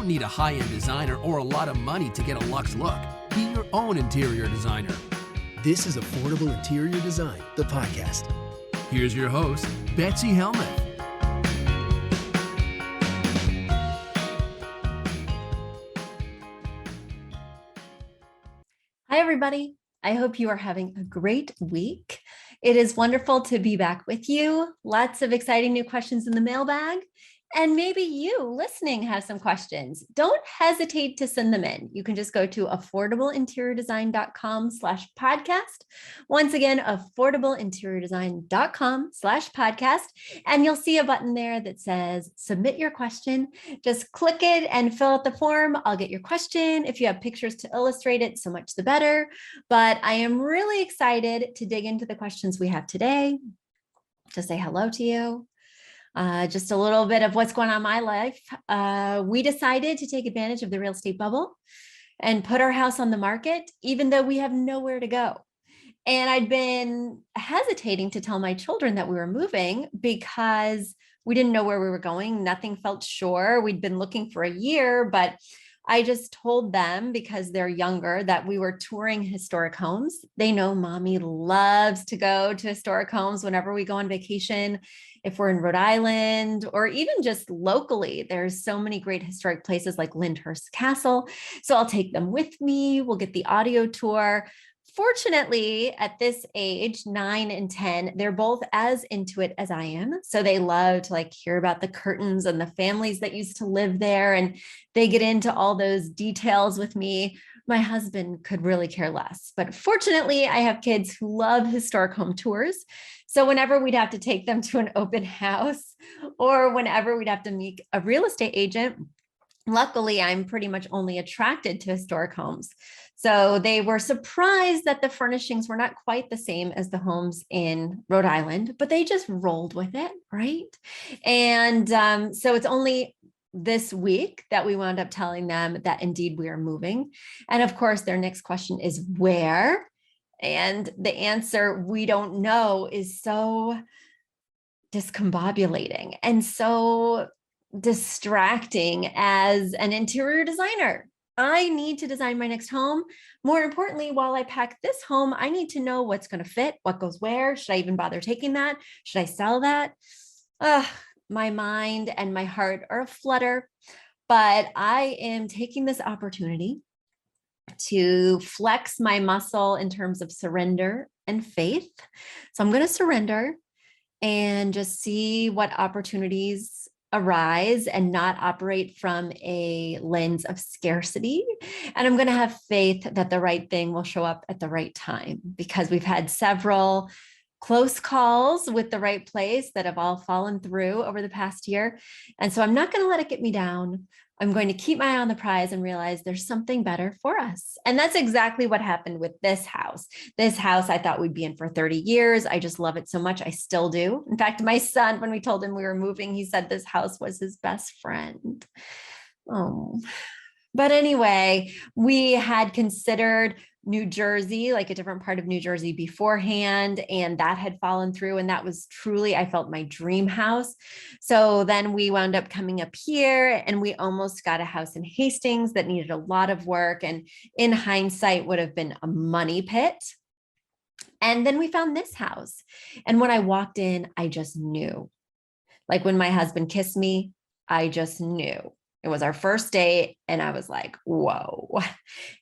don't need a high-end designer or a lot of money to get a luxe look. Be your own interior designer. This is Affordable Interior Design, the podcast. Here's your host, Betsy Helmuth. Hi, everybody. I hope you are having a great week. It is wonderful to be back with you. Lots of exciting new questions in the mailbag. And maybe you listening have some questions. Don't hesitate to send them in. You can just go to affordableinteriordesign.com/podcast. Once again, affordableinteriordesign.com/podcast. And you'll see a button there that says submit your question. Just click it and fill out the form. I'll get your question. If you have pictures to illustrate it, so much the better. But I am really excited to dig into the questions we have today, to say hello to you. Just a little bit of what's going on in my life. We decided to take advantage of the real estate bubble and put our house on the market, even though we have nowhere to go. And I'd been hesitating to tell my children that we were moving because we didn't know where we were going. Nothing felt sure. We'd been looking for a year, but I just told them, because they're younger, that we were touring historic homes. They know mommy loves to go to historic homes whenever we go on vacation. If we're in Rhode Island or even just locally, there's so many great historic places like Lyndhurst Castle. So I'll take them with me. We'll get the audio tour. Fortunately, at this age, 9 and 10, they're both as into it as I am. So they love to hear about the curtains and the families that used to live there. And they get into all those details with me. My husband could really care less. But fortunately, I have kids who love historic home tours. So whenever we'd have to take them to an open house or whenever we'd have to meet a real estate agent, luckily, I'm pretty much only attracted to historic homes. So they were surprised that the furnishings were not quite the same as the homes in Rhode Island, but they just rolled with it, right? And so it's only this week that we wound up telling them that indeed we are moving. And of course, their next question is where? And the answer, we don't know, is so discombobulating and so distracting as an interior designer. I need to design my next home. More importantly, while I pack this home, I need to know what's going to fit, what goes where. Should I even bother taking that? Should I sell that? My mind and my heart are aflutter, but I am taking this opportunity to flex my muscle in terms of surrender and faith. So I'm going to surrender and just see what opportunities arise and not operate from a lens of scarcity. And I'm going to have faith that the right thing will show up at the right time, because we've had several close calls with the right place that have all fallen through over the past year. And so I'm not going to let it get me down. I'm going to keep my eye on the prize and realize there's something better for us. And that's exactly what happened with this house. This house I thought we'd be in for 30 years. I just love it so much. I still do. In fact, my son, when we told him we were moving, he said this house was his best friend. Oh, but anyway, we had considered New Jersey, like a different part of New Jersey beforehand, and that had fallen through. And that was truly, I felt, my dream house. So then we wound up coming up here and we almost got a house in Hastings that needed a lot of work, and in hindsight would have been a money pit. And then we found this house. And when I walked in, I just knew. Like when my husband kissed me, I just knew. It was our first date and I was like, whoa.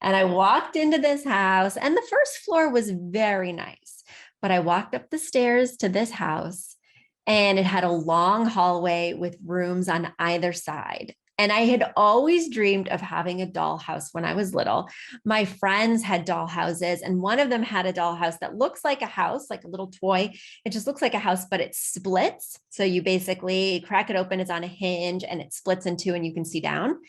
And I walked into this house and the first floor was very nice, but I walked up the stairs to this house and it had a long hallway with rooms on either side. And I had always dreamed of having a dollhouse when I was little. My friends had dollhouses, and one of them had a dollhouse that looks like a house, like a little toy. It just looks like a house, but it splits. So you basically crack it open, it's on a hinge, and it splits in two and you can see down.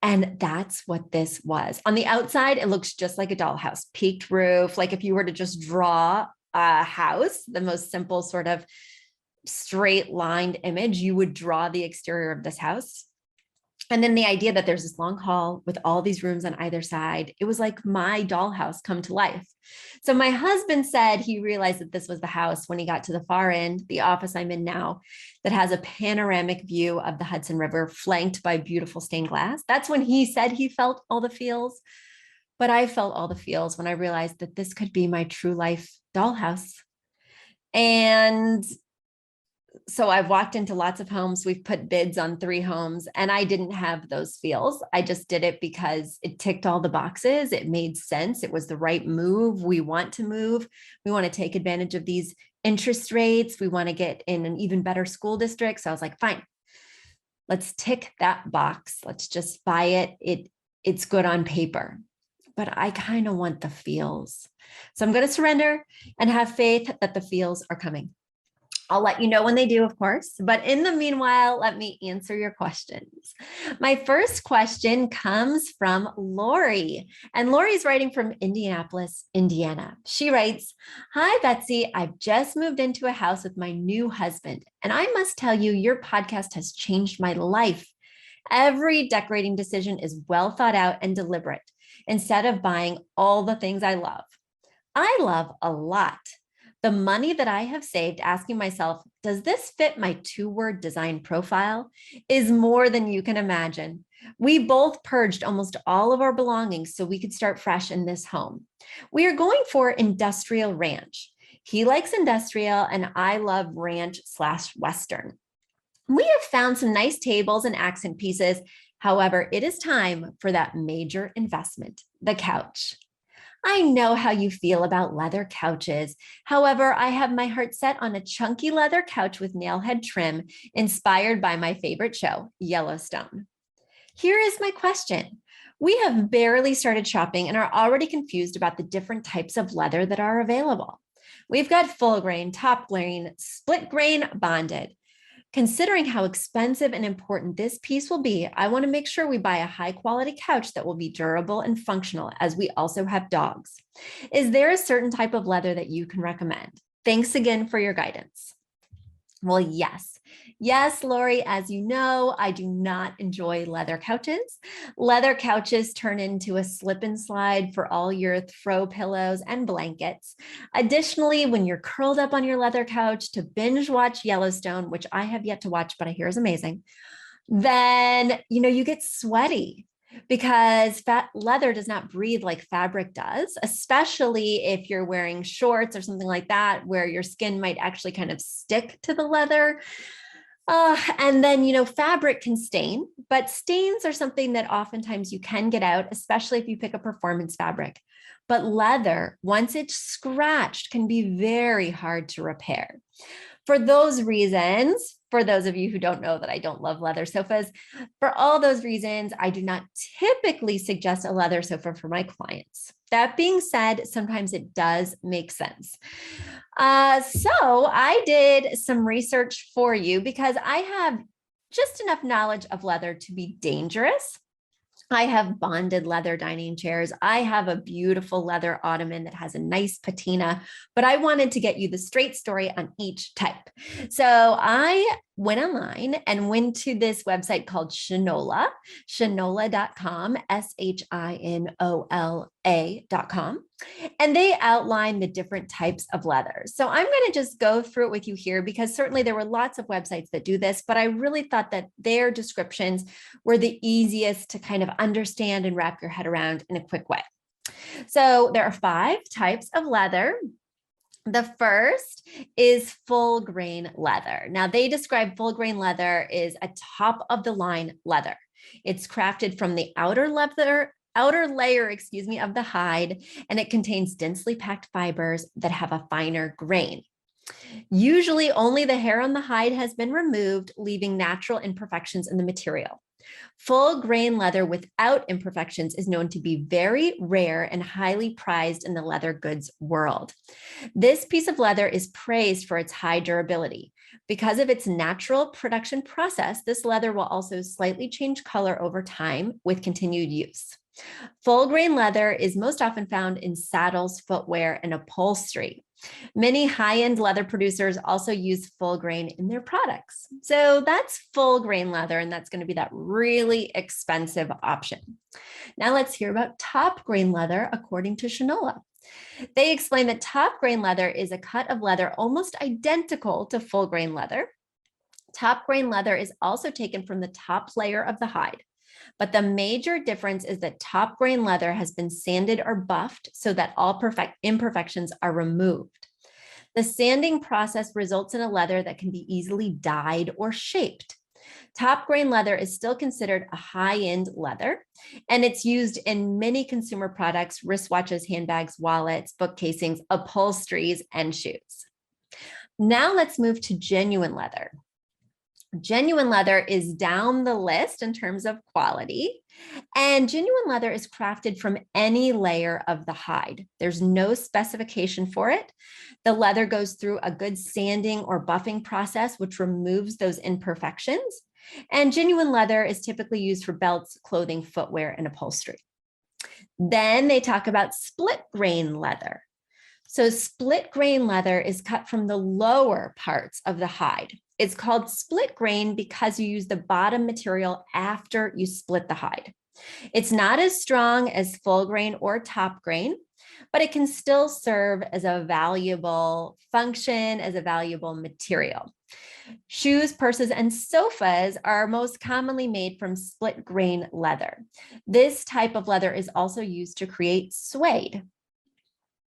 And that's what this was. On the outside, it looks just like a dollhouse, peaked roof. Like if you were to just draw a house, the most simple sort of straight lined image, you would draw the exterior of this house. And then the idea that there's this long hall with all these rooms on either side, it was like my dollhouse come to life. So my husband said he realized that this was the house when he got to the far end, the office I'm in now, that has a panoramic view of the Hudson River flanked by beautiful stained glass. That's when he said he felt all the feels. But I felt all the feels when I realized that this could be my true life dollhouse. And so I've walked into lots of homes. We've put bids on 3 homes, and I didn't have those feels. I just did it because it ticked all the boxes. It made sense. It was the right move. We want to move. We want to take advantage of these interest rates. We want to get in an even better school district. So I was like, fine, let's tick that box. Let's just buy it. It's good on paper, but I kind of want the feels. So I'm going to surrender and have faith that the feels are coming. I'll let you know when they do, of course, but in the meanwhile, let me answer your questions. My first question comes from Lorri, and Lori's writing from Indianapolis, Indiana. She writes, "Hi, Betsy. I've just moved into a house with my new husband, and I must tell you, your podcast has changed my life. Every decorating decision is well thought out and deliberate instead of buying all the things I love. I love a lot. The money that I have saved asking myself, does this fit my 2-word design profile, is more than you can imagine. We both purged almost all of our belongings so we could start fresh in this home. We are going for industrial ranch. He likes industrial and I love ranch/Western. We have found some nice tables and accent pieces. However, it is time for that major investment, the couch. I know how you feel about leather couches. However, I have my heart set on a chunky leather couch with nailhead trim inspired by my favorite show, Yellowstone. Here is my question. We have barely started shopping and are already confused about the different types of leather that are available. We've got full grain, top grain, split grain, bonded. Considering how expensive and important this piece will be, I want to make sure we buy a high quality couch that will be durable and functional, as we also have dogs. Is there a certain type of leather that you can recommend? Thanks again for your guidance." Well, yes. Yes, Lori, as you know, I do not enjoy leather couches. Leather couches turn into a slip and slide for all your throw pillows and blankets. Additionally, when you're curled up on your leather couch to binge watch Yellowstone, which I have yet to watch, but I hear is amazing, then, you get sweaty because leather does not breathe like fabric does, especially if you're wearing shorts or something like that, where your skin might actually kind of stick to the leather. And then, fabric can stain, but stains are something that oftentimes you can get out, especially if you pick a performance fabric. But leather, once it's scratched, can be very hard to repair. For those reasons, for those of you who don't know that I don't love leather sofas, for all those reasons, I do not typically suggest a leather sofa for my clients. That being said, sometimes it does make sense. So I did some research for you because I have just enough knowledge of leather to be dangerous. I have bonded leather dining chairs. I have a beautiful leather ottoman that has a nice patina, but I wanted to get you the straight story on each type. So I went online and went to this website called Shinola, shinola.com, SHINOLA.com. And they outline the different types of leather. So I'm going to just go through it with you here because certainly there were lots of websites that do this, but I really thought that their descriptions were the easiest to kind of understand and wrap your head around in a quick way. So there are 5 types of leather. The first is full grain leather. Now they describe full grain leather is a top of the line leather. It's crafted from the outer layer, of the hide, and it contains densely packed fibers that have a finer grain. Usually only the hair on the hide has been removed, leaving natural imperfections in the material. Full grain leather without imperfections is known to be very rare and highly prized in the leather goods world. This piece of leather is praised for its high durability. Because of its natural production process, this leather will also slightly change color over time with continued use. Full grain leather is most often found in saddles, footwear, and upholstery. Many high-end leather producers also use full grain in their products. So that's full grain leather, and that's going to be that really expensive option. Now let's hear about top grain leather according to Shinola. They explain that top grain leather is a cut of leather almost identical to full grain leather. Top grain leather is also taken from the top layer of the hide. But the major difference is that top grain leather has been sanded or buffed so that all imperfections are removed. The sanding process results in a leather that can be easily dyed or shaped. Top grain leather is still considered a high-end leather, and it's used in many consumer products, wristwatches, handbags, wallets, book casings, upholsteries, and shoes. Now let's move to genuine leather. Genuine leather is down the list in terms of quality, and genuine leather is crafted from any layer of the hide. There's no specification for it. The leather goes through a good sanding or buffing process, which removes those imperfections. And genuine leather is typically used for belts, clothing, footwear, and upholstery. Then they talk about split grain leather. So split grain leather is cut from the lower parts of the hide. It's called split grain because you use the bottom material after you split the hide. It's not as strong as full grain or top grain, but it can still serve as a valuable function, as a valuable material. Shoes, purses, and sofas are most commonly made from split grain leather. This type of leather is also used to create suede.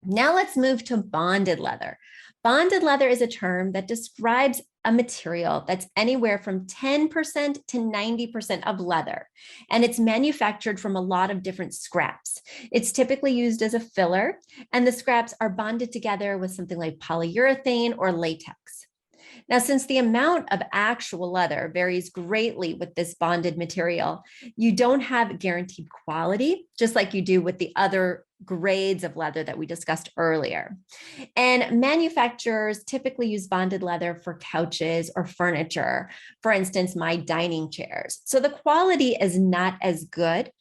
Now let's move to bonded leather. Bonded leather is a term that describes a material that's anywhere from 10% to 90% of leather, and it's manufactured from a lot of different scraps. It's typically used as a filler, and the scraps are bonded together with something like polyurethane or latex. Now, since the amount of actual leather varies greatly with this bonded material, you don't have guaranteed quality, just like you do with the other grades of leather that we discussed earlier. And manufacturers typically use bonded leather for couches or furniture, for instance, my dining chairs. So the quality is not as good.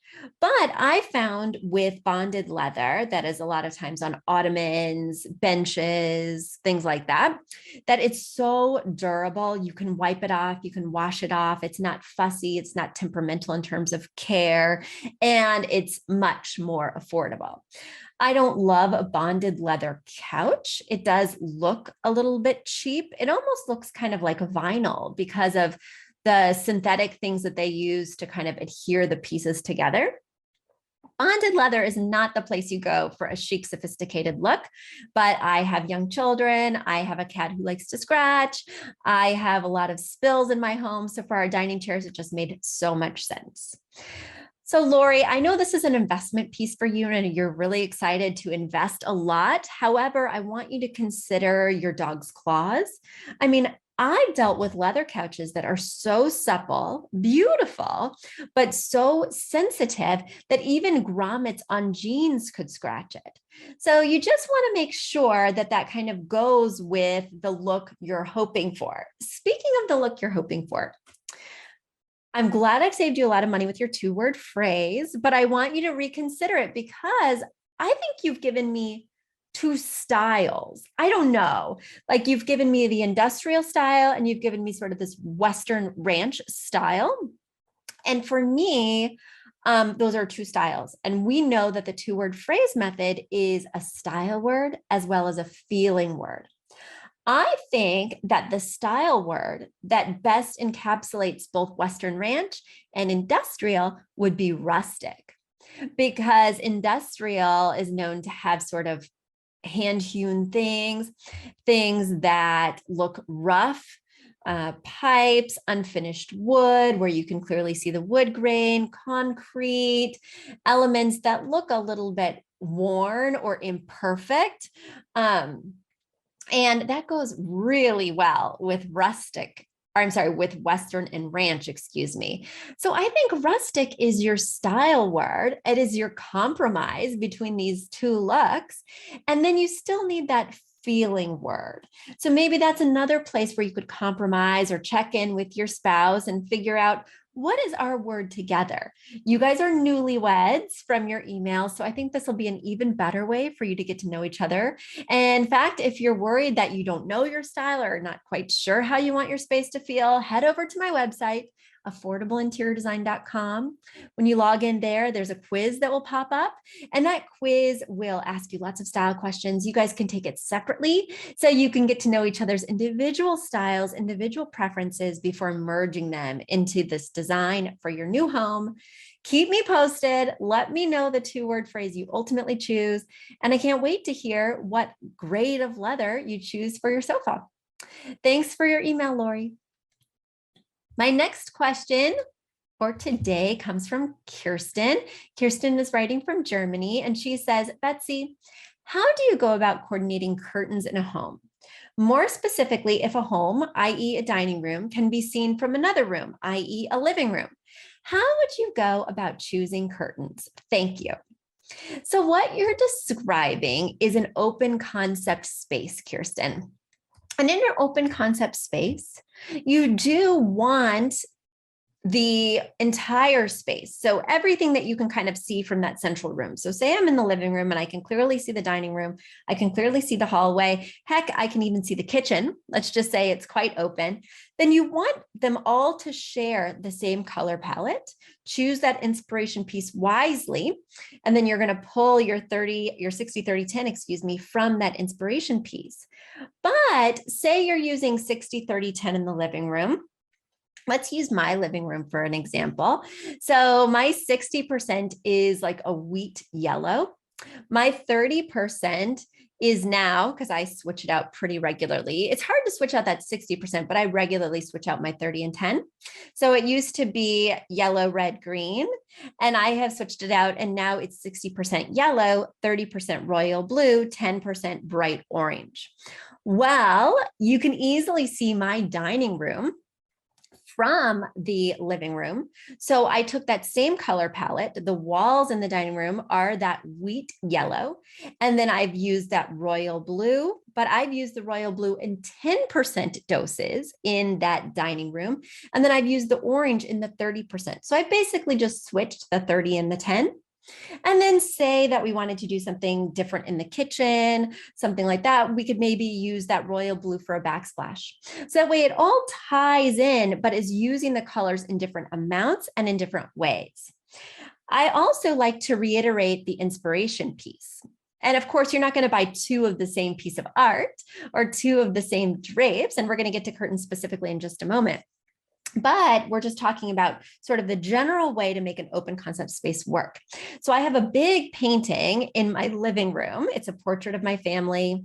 But I found with bonded leather, that is a lot of times on ottomans, benches, things like that, that it's so durable. You can wipe it off, you can wash it off. It's not fussy, it's not temperamental in terms of care, and it's much more affordable. I don't love a bonded leather couch. It does look a little bit cheap. It almost looks kind of like a vinyl because of the synthetic things that they use to kind of adhere the pieces together. Bonded leather is not the place you go for a chic, sophisticated look, but I have young children. I have a cat who likes to scratch. I have a lot of spills in my home. So for our dining chairs, it just made so much sense. So Lorri, I know this is an investment piece for you and you're really excited to invest a lot. However, I want you to consider your dog's claws. I mean, I've dealt with leather couches that are so supple, beautiful, but so sensitive that even grommets on jeans could scratch it. So you just want to make sure that that kind of goes with the look you're hoping for. Speaking of the look you're hoping for, I'm glad I've saved you a lot of money with your 2-word phrase, but I want you to reconsider it because I think you've given me 2 styles. I don't know, like you've given me the industrial style and you've given me sort of this Western ranch style. And for me, those are 2 styles. And we know that the 2-word phrase method is a style word as well as a feeling word. I think that the style word that best encapsulates both Western ranch and industrial would be rustic, because industrial is known to have sort of hand-hewn things that look rough, pipes, unfinished wood, where you can clearly see the wood grain, concrete, elements that look a little bit worn or imperfect. And that goes really well with with Western and ranch, excuse me. So I think rustic is your style word. It is your compromise between these 2 looks. And then you still need that feeling word. So maybe that's another place where you could compromise or check in with your spouse and figure out what is our word together? You guys are newlyweds from your email, so I think this will be an even better way for you to get to know each other. And in fact, if you're worried that you don't know your style or not quite sure how you want your space to feel, head over to my website, affordableinteriordesign.com. When you log in there, there's a quiz that will pop up, and that quiz will ask you lots of style questions. You guys can take it separately so you can get to know each other's individual styles, individual preferences before merging them into this design for your new home. Keep me posted. Let me know the 2-word phrase you ultimately choose. And I can't wait to hear what grade of leather you choose for your sofa. Thanks for your email, Lorri. My next question for today comes from Kirsten. Kirsten is writing from Germany, and she says, Betsy, how do you go about coordinating curtains in a home? More specifically, if a home, i.e. a dining room, can be seen from another room, i.e. a living room, how would you go about choosing curtains? Thank you. So what you're describing is an open concept space, Kirsten. And in your open concept space, you do want the entire space. So everything that you can kind of see from that central room. So say I'm in the living room and I can clearly see the dining room. I can clearly see the hallway. Heck, I can even see the kitchen. Let's just say it's quite open. Then you want them all to share the same color palette. Choose that inspiration piece wisely. And then you're going to pull your 60-30-10, from that inspiration piece. But say you're using 60-30-10 in the living room. Let's use my living room for an example. So my 60% is like a wheat yellow. My 30% is now, because I switch it out pretty regularly. It's hard to switch out that 60%, but I regularly switch out my 30 and 10. So it used to be yellow, red, green, and I have switched it out, and now it's 60% yellow, 30% royal blue, 10% bright orange. Well, you can easily see my dining room from the living room. So I took that same color palette. The walls in the dining room are that wheat yellow. And then I've used that royal blue, but I've used the royal blue in 10% doses in that dining room. And then I've used the orange in the 30%. So I basically just switched the 30 and the 10. And then say that we wanted to do something different in the kitchen, something like that. We could maybe use that royal blue for a backsplash. So that way it all ties in, but is using the colors in different amounts and in different ways. I also like to reiterate the inspiration piece. And of course, you're not going to buy 2 of the same piece of art or 2 of the same drapes. And we're going to get to curtains specifically in just a moment. But we're just talking about sort of the general way to make an open concept space work. So I have a big painting in my living room. It's a portrait of my family.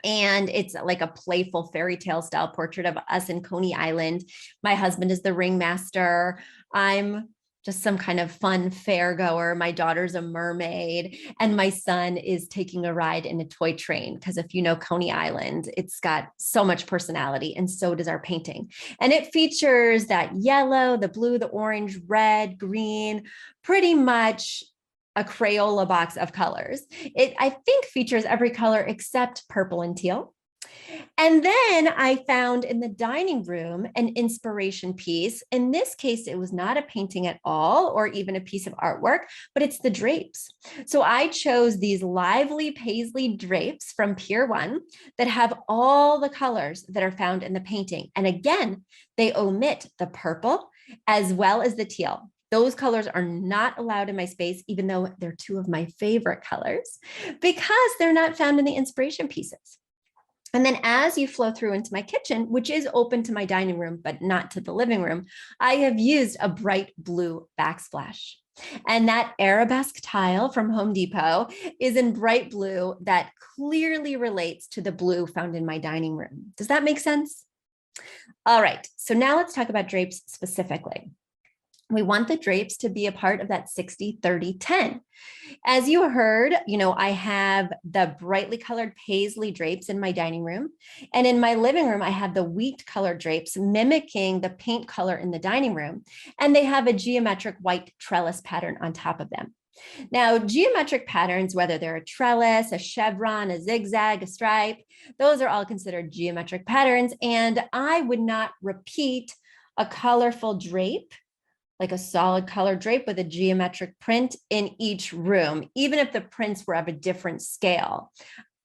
And it's like a playful fairy tale style portrait of us in Coney Island. My husband is the ringmaster. I'm just some kind of fun fair goer. My daughter's a mermaid, and my son is taking a ride in a toy train. Because if you know Coney Island, it's got so much personality, and so does our painting. And it features that yellow, the blue, the orange, red, green, pretty much a Crayola box of colors. It, I think, features every color except purple and teal. And then I found in the dining room an inspiration piece. In this case, it was not a painting at all, or even a piece of artwork, but it's the drapes. So I chose these lively paisley drapes from Pier 1 that have all the colors that are found in the painting. And again, they omit the purple as well as the teal. Those colors are not allowed in my space, even though they're 2 of my favorite colors, because they're not found in the inspiration pieces. And then as you flow through into my kitchen, which is open to my dining room, but not to the living room, I have used a bright blue backsplash. And that arabesque tile from Home Depot is in bright blue that clearly relates to the blue found in my dining room. Does that make sense? All right, so now let's talk about drapes specifically. We want the drapes to be a part of that 60-30-10. As you heard, I have the brightly colored paisley drapes in my dining room. And in my living room, I have the wheat colored drapes mimicking the paint color in the dining room. And they have a geometric white trellis pattern on top of them. Now, geometric patterns, whether they're a trellis, a chevron, a zigzag, a stripe, those are all considered geometric patterns. And I would not repeat a colorful drape like a solid color drape with a geometric print in each room, even if the prints were of a different scale.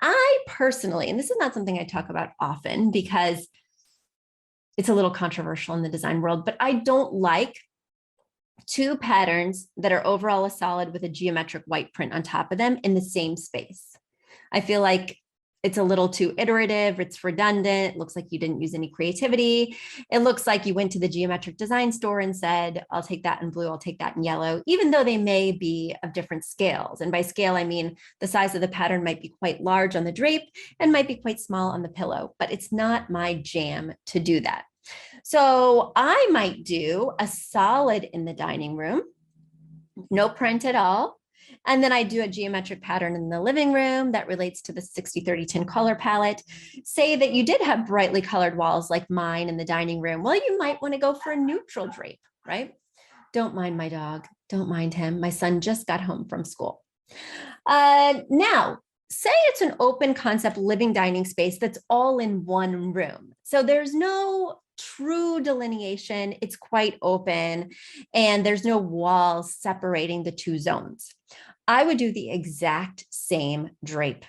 I personally, and this is not something I talk about often because it's a little controversial in the design world, but I don't like two patterns that are overall a solid with a geometric white print on top of them in the same space. I feel like it's a little too iterative. It's redundant. It looks like you didn't use any creativity. It looks like you went to the geometric design store and said, I'll take that in blue, I'll take that in yellow, even though they may be of different scales. And by scale, I mean the size of the pattern might be quite large on the drape and might be quite small on the pillow, but it's not my jam to do that. So I might do a solid in the dining room, no print at all. And then I do a geometric pattern in the living room that relates to the 60-30-10 color palette. Say that you did have brightly colored walls like mine in the dining room. Well, you might want to go for a neutral drape, right? Don't mind my dog. Don't mind him. My son just got home from school. Now, say it's an open concept living dining space that's all in one room. So there's no true delineation. It's quite open and there's no walls separating the two zones. I would do the exact same drape,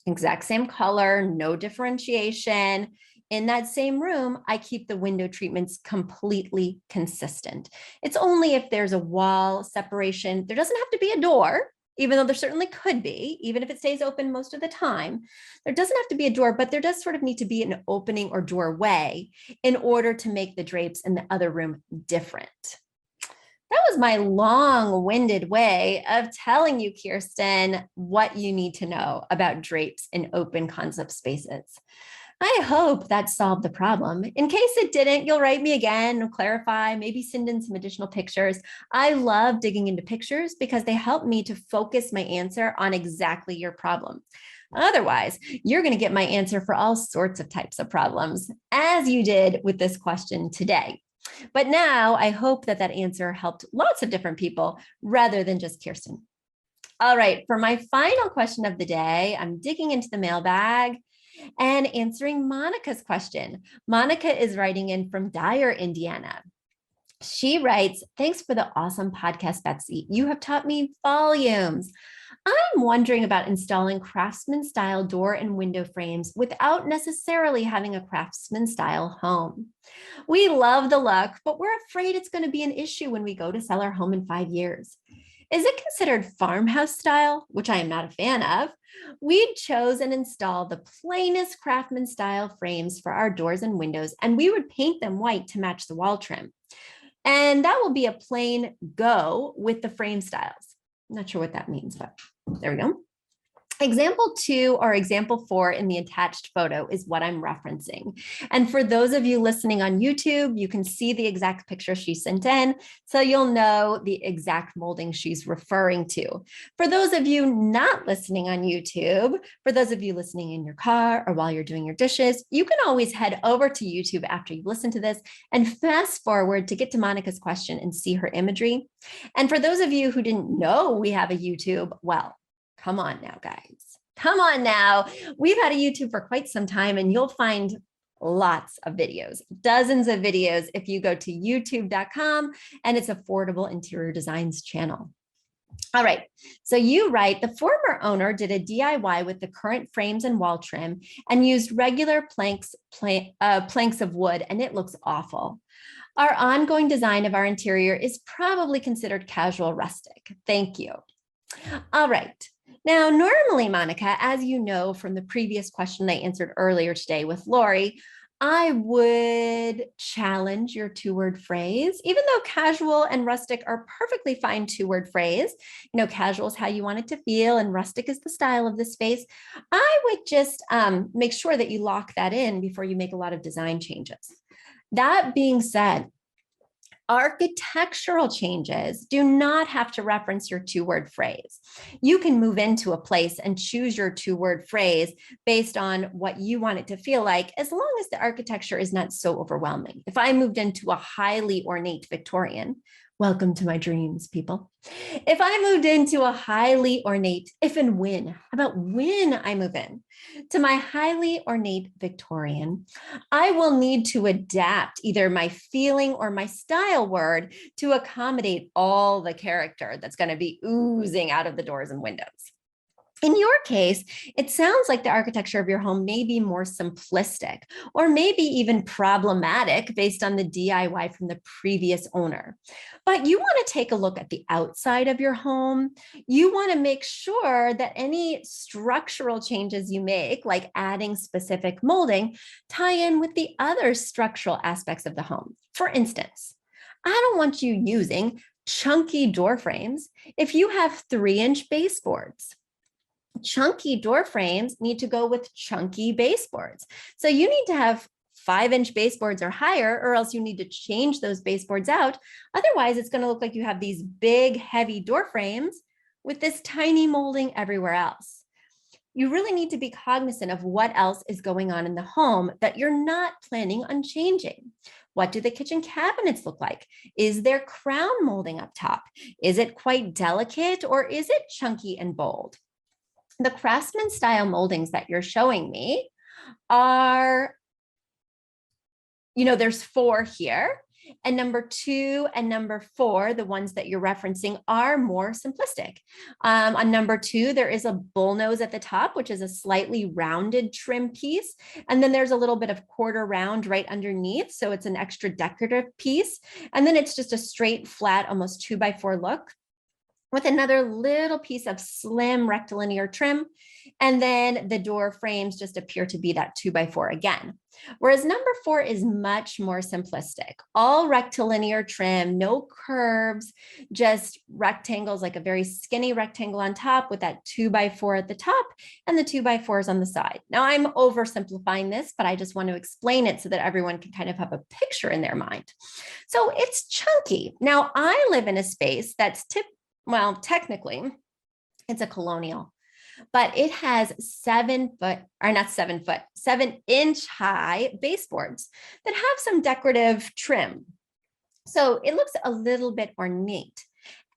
exact same color, no differentiation. In that same room, I keep the window treatments completely consistent. It's only if there's a wall separation, there doesn't have to be a door, even though there certainly could be, even if it stays open most of the time. There doesn't have to be a door, but there does sort of need to be an opening or doorway in order to make the drapes in the other room different. That was my long-winded way of telling you, Kirsten, what you need to know about drapes in open concept spaces. I hope that solved the problem. In case it didn't, you'll write me again and clarify, maybe send in some additional pictures. I love digging into pictures because they help me to focus my answer on exactly your problem. Otherwise, you're going to get my answer for all sorts of types of problems, as you did with this question today. But now I hope that that answer helped lots of different people rather than just Kirsten. All right, for my final question of the day, I'm digging into the mailbag and answering Monica's question. Monica is writing in from Dyer, Indiana. She writes, thanks for the awesome podcast, Betsy. You have taught me volumes. I'm wondering about installing Craftsman style door and window frames without necessarily having a Craftsman style home. We love the look, but we're afraid it's going to be an issue when we go to sell our home in 5 years. Is it considered farmhouse style, which I am not a fan of? We chose and installed the plainest Craftsman style frames for our doors and windows, and we would paint them white to match the wall trim. And that will be a plain go with the frame styles. I'm not sure what that means, but there we go. Example 2 or example 4 in the attached photo is what I'm referencing. And for those of you listening on YouTube, you can see the exact picture she sent in, so you'll know the exact molding she's referring to. For those of you not listening on YouTube, for those of you listening in your car or while you're doing your dishes, you can always head over to YouTube after you listen to this and fast forward to get to Monica's question and see her imagery. And for those of you who didn't know we have a YouTube, well, come on now, guys. Come on now. We've had a YouTube for quite some time and you'll find lots of videos, dozens of videos if you go to youtube.com and it's Affordable Interior Designs channel. All right, so you write, the former owner did a DIY with the current frames and wall trim and used regular planks of wood, and it looks awful. Our ongoing design of our interior is probably considered casual rustic. Thank you. All right. Now, normally, Monica, as you know from the previous question I answered earlier today with Lorri, I would challenge your 2-word phrase, even though casual and rustic are perfectly fine 2-word phrase. You know, casual is how you want it to feel and rustic is the style of the space. I would just make sure that you lock that in before you make a lot of design changes. That being said, architectural changes do not have to reference your 2-word phrase. You can move into a place and choose your 2-word phrase based on what you want it to feel like, as long as the architecture is not so overwhelming. If I moved into a highly ornate Victorian, Welcome to my dreams, people. If I moved into a highly ornate, if and when, how about when I move in to my highly ornate Victorian, I will need to adapt either my feeling or my style word to accommodate all the character that's going to be oozing out of the doors and windows. In your case, it sounds like the architecture of your home may be more simplistic or maybe even problematic based on the DIY from the previous owner. But you want to take a look at the outside of your home. You want to make sure that any structural changes you make, like adding specific molding, tie in with the other structural aspects of the home. For instance, I don't want you using chunky door frames if you have 3-inch baseboards. Chunky door frames need to go with chunky baseboards. So you need to have 5-inch baseboards or higher, or else you need to change those baseboards out. Otherwise, it's going to look like you have these big, heavy door frames with this tiny molding everywhere else. You really need to be cognizant of what else is going on in the home that you're not planning on changing. What do the kitchen cabinets look like? Is there crown molding up top? Is it quite delicate, or is it chunky and bold? The Craftsman style moldings that you're showing me are, there's 4 here. And number 2 and number 4, the ones that you're referencing, are more simplistic. On number 2, there is a bullnose at the top, which is a slightly rounded trim piece. And then there's a little bit of quarter round right underneath. So it's an extra decorative piece. And then it's just a straight, flat, almost 2x4 look, with another little piece of slim rectilinear trim. And then the door frames just appear to be that 2x4 again. Whereas number 4 is much more simplistic. All rectilinear trim, no curves, just rectangles, like a very skinny rectangle on top with that 2x4 at the top and the 2x4s on the side. Now I'm oversimplifying this, but I just want to explain it so that everyone can kind of have a picture in their mind. So it's chunky. Now I live in a space that's technically it's a colonial, but it has 7-inch high baseboards that have some decorative trim. So it looks a little bit ornate.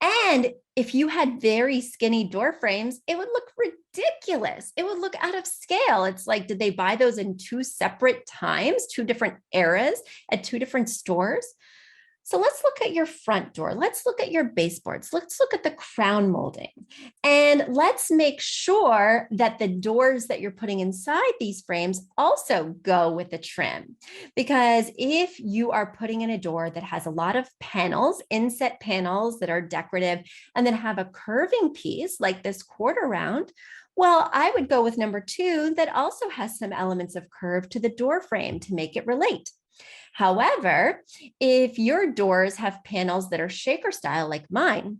And if you had very skinny door frames, it would look ridiculous. It would look out of scale. It's like, did they buy those in 2 separate times, 2 different eras at 2 different stores? So let's look at your front door. Let's look at your baseboards. Let's look at the crown molding. And let's make sure that the doors that you're putting inside these frames also go with the trim. Because if you are putting in a door that has a lot of panels, inset panels that are decorative, and then have a curving piece like this quarter round, well, I would go with number 2 that also has some elements of curve to the door frame to make it relate. However, if your doors have panels that are shaker style like mine,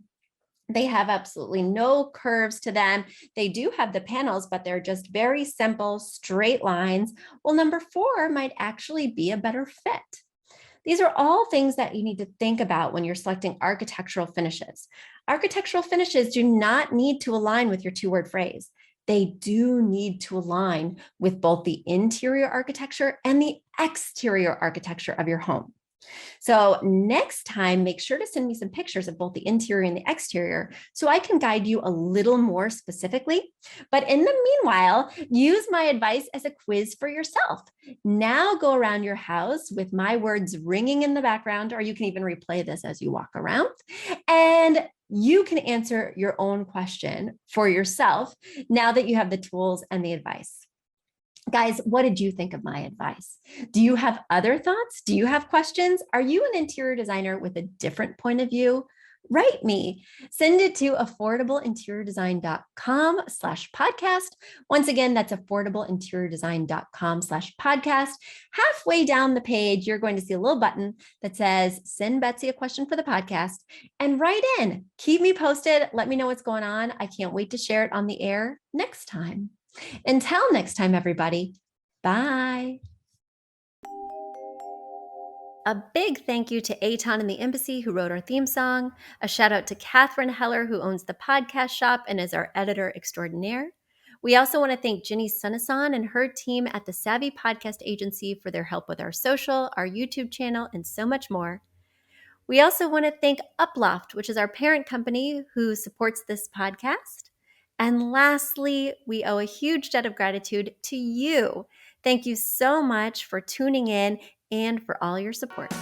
they have absolutely no curves to them. They do have the panels, but they're just very simple, straight lines. Well, number 4 might actually be a better fit. These are all things that you need to think about when you're selecting architectural finishes. Architectural finishes do not need to align with your 2-word phrase. They do need to align with both the interior architecture and the exterior architecture of your home. So next time, make sure to send me some pictures of both the interior and the exterior so I can guide you a little more specifically. But in the meanwhile, use my advice as a quiz for yourself. Now go around your house with my words ringing in the background, or you can even replay this as you walk around. And you can answer your own question for yourself now that you have the tools and the advice. Guys, what did you think of my advice? Do you have other thoughts? Do you have questions? Are you an interior designer with a different point of view? Write me. Send it to affordableinteriordesign.com/podcast. Once again, that's affordableinteriordesign.com/podcast. Halfway down the page, you're going to see a little button that says, send Betsy a question for the podcast, and write in. Keep me posted. Let me know what's going on. I can't wait to share it on the air next time. Until next time, everybody, bye. A big thank you to Aton and the Embassy who wrote our theme song. A shout out to Catherine Heller who owns the podcast shop and is our editor extraordinaire. We also want to thank Ginny Sunasan and her team at the Savvy Podcast Agency for their help with our social, our YouTube channel, and so much more. We also want to thank Uploft, which is our parent company who supports this podcast. And lastly, we owe a huge debt of gratitude to you. Thank you so much for tuning in and for all your support.